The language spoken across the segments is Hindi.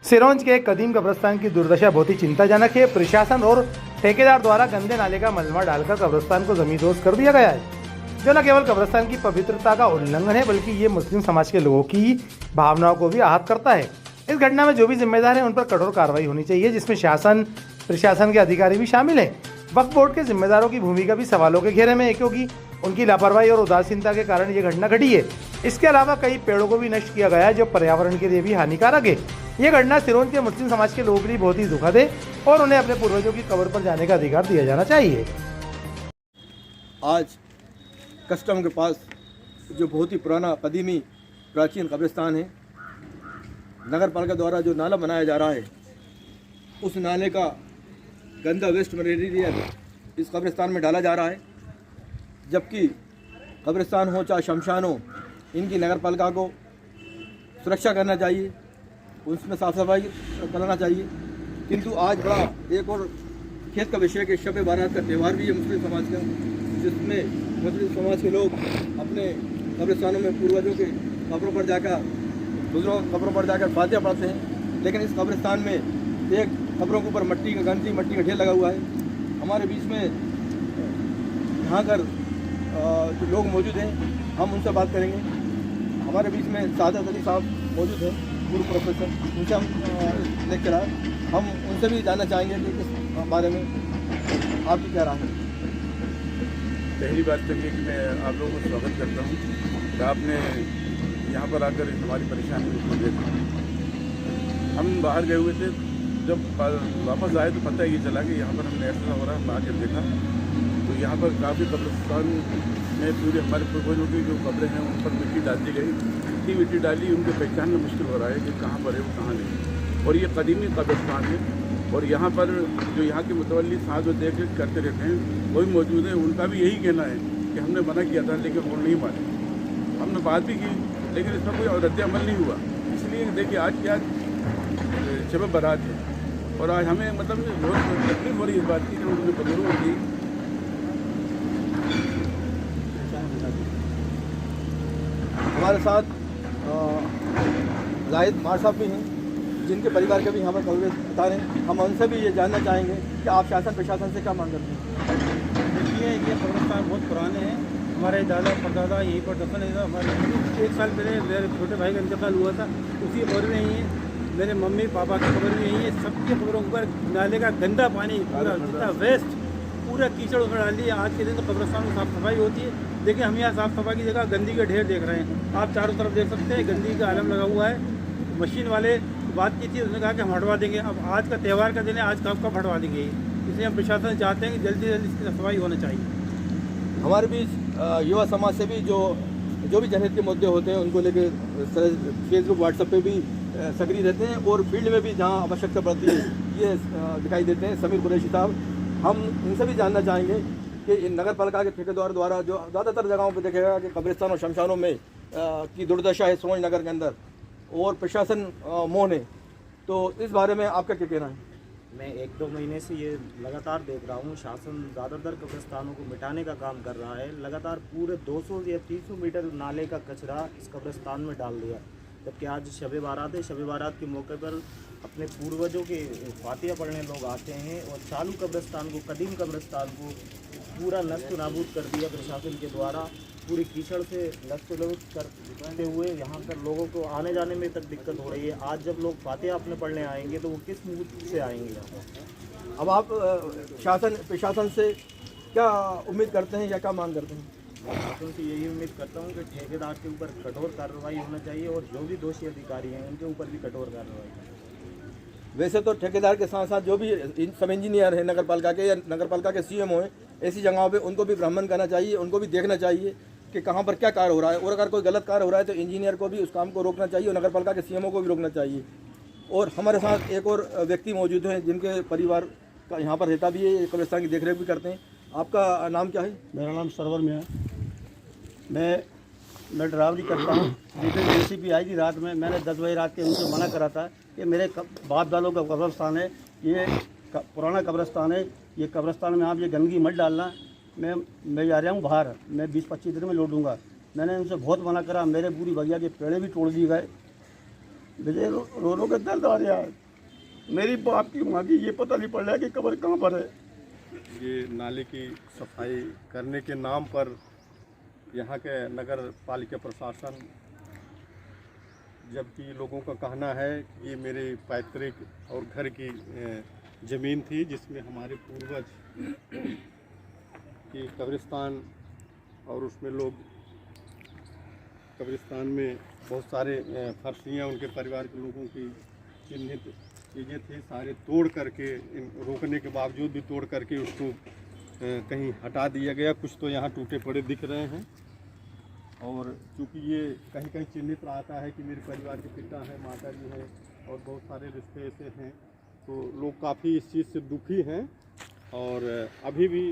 सिरोंज के एक कदीम कब्रिस्तान की दुर्दशा बहुत ही चिंताजनक है। प्रशासन और ठेकेदार द्वारा गंदे नाले का मलबा डालकर कब्रिस्तान को जमींदोज कर दिया गया है, जो न केवल कब्रिस्तान की पवित्रता का उल्लंघन है बल्कि ये मुस्लिम समाज के लोगों की भावनाओं को भी आहत करता है। इस घटना में जो भी जिम्मेदार है उन पर कठोर कार्रवाई होनी चाहिए, जिसमें शासन प्रशासन के अधिकारी भी शामिल हैं। वक्फ बोर्ड के जिम्मेदारों की भूमिका भी सवालों के घेरे में है, क्योंकि उनकी लापरवाही और उदासीनता के कारण ये घटना घटी है। इसके अलावा कई पेड़ों को भी नष्ट किया गया है, जो पर्यावरण के लिए भी हानिकारक है। ये घटना सिरोंज के मुस्लिम समाज के लोगों के लिए बहुत ही दुखद है और उन्हें अपने पूर्वजों की कब्र पर जाने का अधिकार दिया जाना चाहिए। आज कस्टम के पास जो बहुत ही पुराना कदीमी प्राचीन कब्रिस्तान है, नगर पालिका द्वारा जो नाला बनाया जा रहा है, उस नाले का गंदा वेस्ट मटेरियल इस कब्रिस्तान में डाला जा रहा है। जबकि कब्रिस्तान हो चाहे शमशान हो, इनकी नगर पालिका को सुरक्षा करना चाहिए, उसमें साफ सफाई कराना चाहिए। किंतु आज बड़ा एक और खेत का विषय कि शब बारात का त्यौहार भी है मुस्लिम समाज का, जिसमें मुस्लिम समाज के लोग अपने कब्रिस्तानों में पूर्वजों के कब्रों पर जाकर बुजुर्गों कब्रों पर जाकर फातिहा पढ़ते हैं। लेकिन इस कब्रिस्तान में एक कब्रों के ऊपर गंदी मट्टी का ढेर लगा हुआ है। हमारे बीच में यहाँ कर जो लोग मौजूद हैं, हम उनसे बात करेंगे। हमारे बीच में सादत अली साहब मौजूद हैं, पूर्व प्रोफेसर, उनसे हम लेक्चरर, हम उनसे भी जानना चाहेंगे कि इस बारे में आपकी क्या राय है। पहली बात तो ये कि मैं आप लोगों को स्वागत करता हूँ कि आपने यहाँ पर आकर हमारी परेशानी को देखा। हम बाहर गए हुए थे, जब वापस आए तो पता ये चला कि यहाँ पर हमने ऐसा हो रहा है। आकर देखा तो यहाँ पर काफ़ी कब्रिस्तान में पूरे हमारे पूर्वजों की जो कब्रें हैं उन पर मिट्टी डाल दी गई। इतनी मिट्टी डाली उनके पहचानना मुश्किल हो रहा है कि कहाँ पर है वो कहाँ नहीं। और ये कदीमी कब्रिस्तान है और यहाँ पर जो यहाँ के मुतवल्ली साहब जो देख रेख करते रहते हैं वो भी मौजूद है। उनका भी यही कहना है कि हमने मना किया था लेकिन वो नहीं माने। हमने बात भी की लेकिन इसमें कोई रद्द अमल नहीं हुआ। इसलिए देखिए आज क्या शब बारात है और आज हमें मतलब बहुत तकलीफ हो रही है इस बात की कि उनकी बुजुर्गों की हमारे साथ जाहिद मार साहब भी हैं, जिनके परिवार के भी हमें खबरें बता रहे हैं। हम उनसे भी ये जानना चाहेंगे कि आप शासन प्रशासन से क्या मांग करते हैं। देखिए, ये कब्रिस्तान बहुत पुराने हैं। हमारे दादा परदादा यहीं पर दफन है। हमारे 1 साल पहले मेरे छोटे भाई का इंतकाल हुआ था, उसी कब्र में यहीं है। मेरे मम्मी पापा की कब्र में यहीं है। सबकी कब्रों पर नाले का गंदा पानी, पूरा जितना वेस्ट, पूरा कीचड़ उसमें डाल दिया। आज के दिन तो कब्रिस्तान में साफ़ सफाई होती है। देखिए, हम यहाँ साफ़ सफाई की जगह गंदगी का ढेर देख रहे हैं। आप चारों तरफ देख सकते हैं, गंदगी का आलम लगा हुआ है। मशीन वाले बात की थी, उसने कहा कि हम हटवा देंगे। अब आज का त्यौहार का दिन है, आज कब हटवा देंगे। इसलिए हम प्रशासन चाहते हैं कि जल्दी से जल्दी इसकी सफाई होना चाहिए। हमारे बीच युवा समाज से भी जो भी जनहित के मुद्दे होते हैं उनको लेकर फेसबुक व्हाट्सएप पे भी सक्रिय रहते हैं और फील्ड में भी जहां आवश्यकता पड़ती है ये दिखाई देते हैं। समीर कुरैशी साहब, हम इनसे भी जानना चाहेंगे कि इन नगर पालिका के ठेकेदार द्वारा जो ज़्यादातर जगहों पर देखेगा कि कब्रिस्तान और शमशानों में की दुर्दशा है सिरोंज नगर के अंदर और प्रशासन मौन है, तो इस बारे में आपका क्या कहना है। मैं 1-2 महीने से ये लगातार देख रहा हूँ, शासन ज़्यादातर कब्रिस्तानों को मिटाने का काम कर रहा है। लगातार पूरे 200 या 300 मीटर नाले का कचरा इस कब्रिस्तान में डाल दिया। जबकि आज शब बारात है, शब बारात के मौके पर अपने पूर्वजों के फातिहा पढ़ने लोग आते हैं और चालू कब्रिस्तान को, कदीम कब्रिस्तान को पूरा नष्ट नाबूद कर दिया प्रशासन के द्वारा। पूरी कीचड़ से नष्ट करते हुए यहाँ पर लोगों को आने जाने में तक दिक्कत हो रही है। आज जब लोग फातिहा अपने पढ़ने आएंगे तो वो किस मुँह से आएंगे यहाँ पर। अब आप प्रशासन से क्या उम्मीद करते हैं या क्या मांग करते हैं। शासन से यही उम्मीद करता हूँ कि ठेकेदार के ऊपर कठोर कार्रवाई होना चाहिए और जो भी दोषी अधिकारी हैं उनके ऊपर भी कठोर कार्रवाई। वैसे तो ठेकेदार के साथ साथ जो भी सब इंजीनियर हैं नगर पालिका के या नगर पालिका के सीएमओ हैं, ऐसी जगहों पे उनको भी भ्रमण करना चाहिए, उनको भी देखना चाहिए कि कहाँ पर क्या कार्य हो रहा है। और अगर कोई गलत कार्य हो रहा है तो इंजीनियर को भी उस काम को रोकना चाहिए और नगर पालिका के सीएमओ को भी रोकना चाहिए। और हमारे साथ एक और व्यक्ति मौजूद हैं जिनके परिवार का यहाँ पर रहता भी है, कब्रिस्तान की देखरेख भी करते हैं। आपका नाम क्या है। मेरा नाम सरवर में है। मैं ड्राइवरी करता हूँ। जिस जेसीबी आई थी रात में, मैंने 10 बजे रात के उनसे मना करा था कि मेरे बाप दादों का कब्रिस्तान है, ये पुराना कब्रिस्तान है, ये कब्रिस्तान में आप ये गंदगी मत डालना। मैं जा रहा हूँ बाहर, मैं 20-25 दिन में लौटूंगा। मैंने उनसे बहुत मना करा। मेरे पूरी बगिया के पेड़े भी तोड़ दिए गए मुझे रो रो के दर्द आ रहा है। मेरी बाप की माँ की ये पता नहीं पड़ रहा है कि कब्र कहाँ पर है। ये नाले की सफाई करने के नाम पर यहाँ के नगर पालिका प्रशासन, जबकि लोगों का कहना है कि ये मेरे पैतृक और घर की ज़मीन थी जिसमें हमारे पूर्वज की कब्रिस्तान, और उसमें लोग कब्रिस्तान में बहुत सारे फर्शियाँ उनके परिवार के लोगों की चिन्हित चीज़ें थी, सारे तोड़ करके, रोकने के बावजूद भी तोड़ करके उसको कहीं हटा दिया गया। कुछ तो यहाँ टूटे पड़े दिख रहे हैं, और चूँकि ये कहीं कहीं चिन्हित रहता है कि मेरे परिवार के पिता हैं, माता जी हैं और बहुत सारे रिश्ते ऐसे हैं, तो लोग काफ़ी इस चीज़ से दुखी हैं। और अभी भी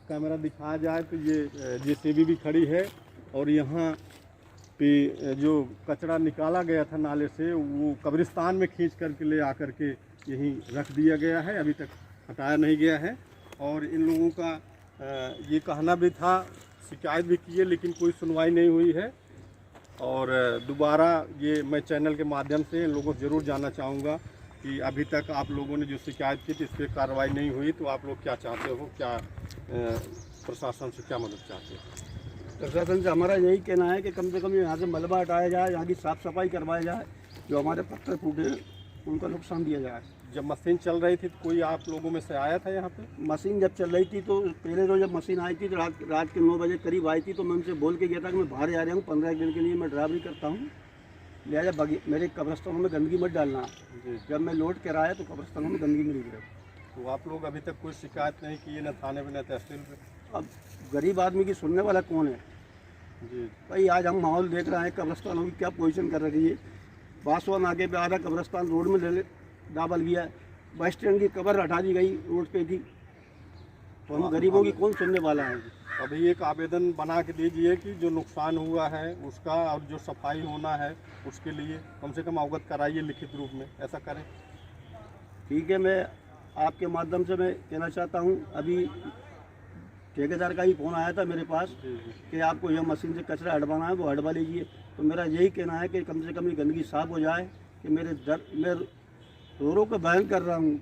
कैमरा दिखाया जाए तो ये जेसीबी भी खड़ी है, और यहाँ पे जो कचरा निकाला गया था नाले से वो कब्रिस्तान में खींच करके ले आकर के यहीं रख दिया गया है, अभी तक हटाया नहीं गया है। और इन लोगों का ये कहना भी था, शिकायत भी की है, लेकिन कोई सुनवाई नहीं हुई है। और दोबारा ये मैं चैनल के माध्यम से इन लोगों को ज़रूर जानना चाहूँगा कि अभी तक आप लोगों ने जो शिकायत की थी इस पर कार्रवाई नहीं हुई, तो आप लोग क्या चाहते हो, क्या प्रशासन से क्या मदद चाहते हो? प्रशासन से हमारा यही कहना है कि कम से कम यहाँ से मलबा हटाया जाए, यहाँ की साफ़ सफाई करवाई जाए, जो हमारे पत्थर फूटे उनका नुकसान दिया जाए। जब मशीन चल रही थी तो कोई आप लोगों में से आया था यहाँ पे? मशीन जब चल रही थी तो पहले रोज जब मशीन आई थी तो रात के 9 बजे करीब आई थी, तो मैं उनसे बोल के गया था कि मैं बाहर जा रहा हूँ, 15 दिन के लिए मैं ड्राइवरी करता हूँ, लिहाजा मेरे कब्रस्तानों में गंदगी मत डालना। जब मैं लौट कर आया तो कब्रस्तानों में गंदगी मिली गई। तो आप लोग अभी तक कोई शिकायत नहीं की है, न थाने में न तहसील में? अब गरीब आदमी की सुनने वाला कौन है जी भाई। आज हम माहौल देख रहे हैं कब्रस्तानों की क्या पोजीशन कर रही है। बासवा नाके पे आधा कब्रस्तान रोड में डाबल गया है, बस स्टैंड की कब्र हटा दी गई, रोड पे थी, तो हम गरीबों की कौन सुनने वाला है। अभी एक आवेदन बना के दीजिए कि जो नुकसान हुआ है उसका और जो सफाई होना है उसके लिए कम से कम अवगत कराइए लिखित रूप में, ऐसा करें। ठीक है, मैं आपके माध्यम से मैं कहना चाहता हूँ, अभी ठेकेदार का ही फ़ोन आया था मेरे पास कि आपको यह मशीन से कचरा हटवाना है, वो हटवा लीजिए। तो मेरा यही कहना है कि कम से कम ये गंदगी साफ हो जाए, कि मैं रो के बयान कर रहा हूँ,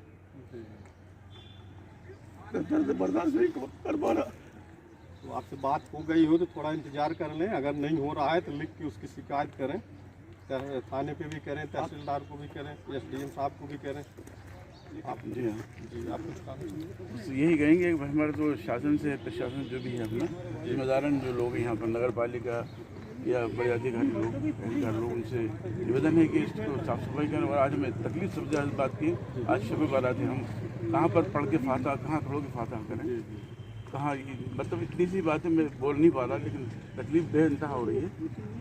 दर्द बर्दाश्त नहीं कर पा रहा। तो आपसे बात हो गई हो तो थोड़ा इंतज़ार कर लें, अगर नहीं हो रहा है तो लिख के उसकी शिकायत करें, थाने पे भी करें, तहसीलदार को भी करें, SDM साहब को भी करें। आप जी हाँ जी आप कुछ काम बस यही कहेंगे कि हमारे तो शासन से प्रशासन जो भी है अपना जिम्मेदारन जो लोग यहाँ पर नगर पालिका या बड़े अधिकारी लोग लोग उनसे निवेदन है कि इसको साफ सफाई करें। और आज हमें तकलीफ सबसे ज़्यादा बात की, आज शब बारात है, हम कहाँ पर पढ़ के फातह, कहाँ खड़ो के फातह करें, कहाँ, मतलब इतनी सी बात है, मैं बोल नहीं पा रहा, लेकिन तकलीफ बेइंतहा हो रही है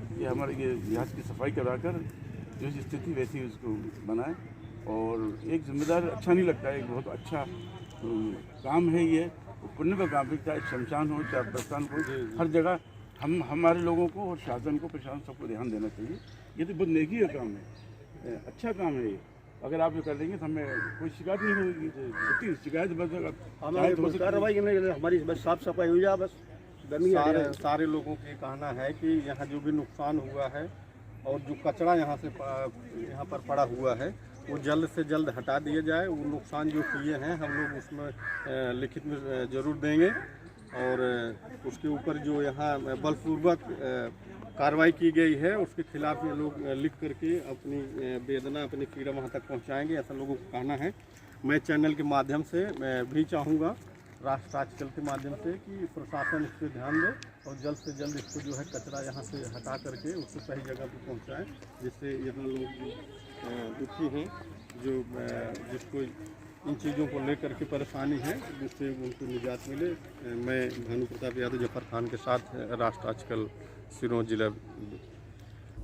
कि हमारे ये इतिहास की सफाई कराकर जो स्थिति वैसी उसको बनाए। और एक जिम्मेदार अच्छा नहीं लगता है, एक बहुत अच्छा काम है ये, पुण्य का काम है, चाहे शमशान हो चाहे प्रस्थान हो, हर जगह हम हमारे लोगों को और शासन को प्रशासन सबको ध्यान देना चाहिए। ये तो बहुत नेकी का काम है, अच्छा काम है ये। अगर आप ये कर देंगे तो हमें कोई शिकायत नहीं होगी, शिकायत बस कार्रवाई करने के लिए हमारी बस साफ सफाई हो जाए, बस गंदगी। सारे लोगों के कहना है कि यहाँ जो भी नुकसान हुआ है और जो कचरा यहाँ पर पड़ा हुआ है वो जल्द से जल्द हटा दिया जाए। वो नुकसान जो किए हैं हम लोग उसमें लिखित में ज़रूर देंगे, और उसके ऊपर जो यहाँ बलपूर्वक कार्रवाई की गई है उसके खिलाफ ये लोग लिख करके अपनी वेदना, अपनी पीड़ा वहाँ तक पहुँचाएँगे, ऐसा लोगों को कहना है। मैं चैनल के माध्यम से मैं भी चाहूँगा, राष्ट्र आजकल के माध्यम से, कि प्रशासन इस पर ध्यान दे और जल्द से जल्द इसको जो है कचरा यहाँ से हटा करके उसको सही जगह पर पहुँचाएँ, जिससे यहाँ लोग दुखी हैं, जिसको इन चीज़ों को लेकर के परेशानी है, जिससे उनको निजात मिले। मैं भानु प्रताप यादव जफर खान के साथ राष्ट्र आजकल सिरोंज जिला।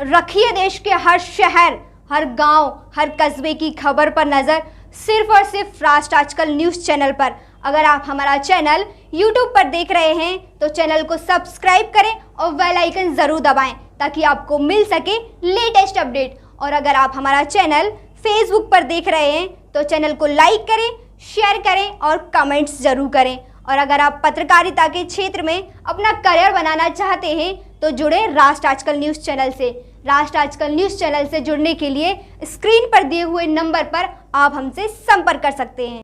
रखिए देश के हर शहर, हर गांव, हर कस्बे की खबर पर नजर सिर्फ और सिर्फ राष्ट्र आजकल न्यूज़ चैनल पर। अगर आप हमारा चैनल YouTube पर देख रहे हैं तो चैनल को सब्सक्राइब करें और बेल आइकन जरूर दबाएं ताकि आपको मिल सके लेटेस्ट अपडेट। और अगर आप हमारा चैनल Facebook पर देख रहे हैं तो चैनल को लाइक करें, शेयर करें और कमेंट्स जरूर करें। और अगर आप पत्रकारिता के क्षेत्र में अपना करियर बनाना चाहते हैं तो जुड़े राष्ट्र आजकल न्यूज़ चैनल से। राष्ट्र आजकल न्यूज़ चैनल से जुड़ने के लिए स्क्रीन पर दिए हुए नंबर पर आप हमसे संपर्क कर सकते हैं।